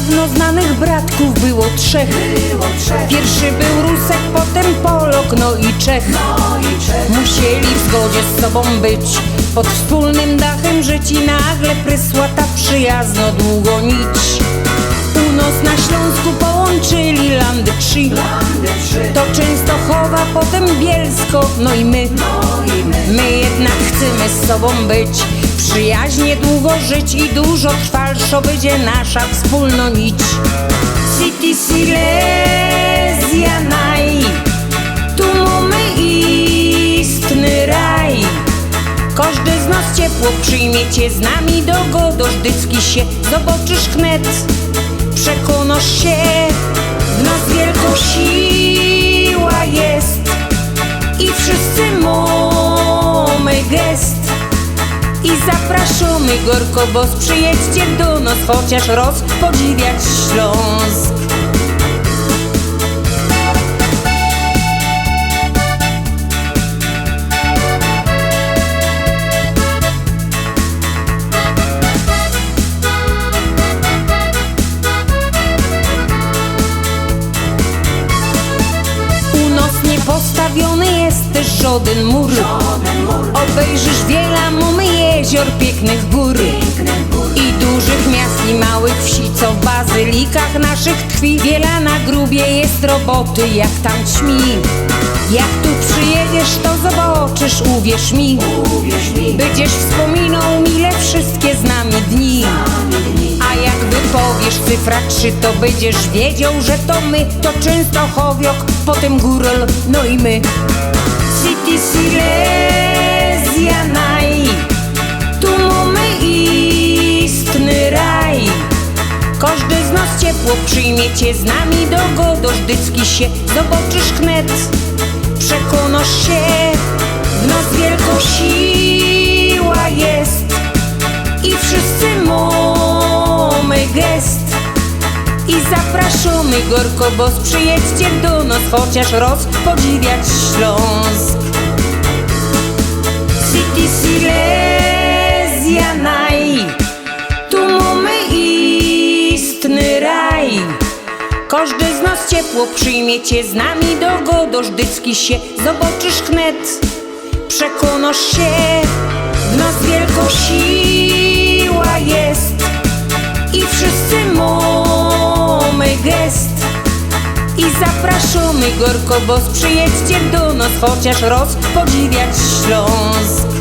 Dawno znanych bratków było trzech. Pierwszy był Rusek, potem Polok, no i Czech. Musieli w zgodzie z sobą być, pod wspólnym dachem żyć i nagle prysła ta przyjazno długo nić. Unos na Śląsku połączyli landy trzy. To Częstochowa, potem Bielsko, no i my. My jednak chcemy z sobą być, przyjaźnie długo żyć i dużo trwalszo będzie nasza wspólna nić. City Silesia naj, tu mamy istny raj. Każdy z nas ciepło przyjmie cię, z nami dogodożdycki się zobaczysz wnet. Przekonasz się, w nas wielka siła jest i wszyscy mamy gest. I zapraszamy gorko, bo przyjedźcie do nas, chociaż roz podziwiać Śląsk. Postawiony jest też żaden mur. Obejrzysz wiele mamy jezior, pięknych gór i dużych miast i małych wsi, co w bazylikach naszych tkwi. Wiele na grubie jest roboty, jak tam ćmi. Jak tu przyjedziesz, to zobaczysz, uwierz mi. Będziesz wspominał mile wszystkie z nami dni. A jak wypowiesz cyfra 3, to będziesz wiedział, że to my. To Częstochowiok, potem Górol, no i my. City Silesia naj, tu mamy istny raj. Każdy z nas ciepło przyjmie cię, z nami dogodożdycki się zobaczysz wnet. Przekonasz się, w nas wielka siła jest i wszyscy mamy gest. I zapraszamy gorko, bo przyjedźcie do nas, chociaż roz podziwiać Śląsk. City Silesia naj, tu mamy istny raj. Każdy z nas ciepło przyjmie cię, z nami dogodożdycki się zobaczysz wnet. Przekonasz się, w nas wielka siła jest i wszyscy mamy gest. I zapraszamy gorko, bo przyjedźcie do nas, chociaż roz podziwiać Śląsk.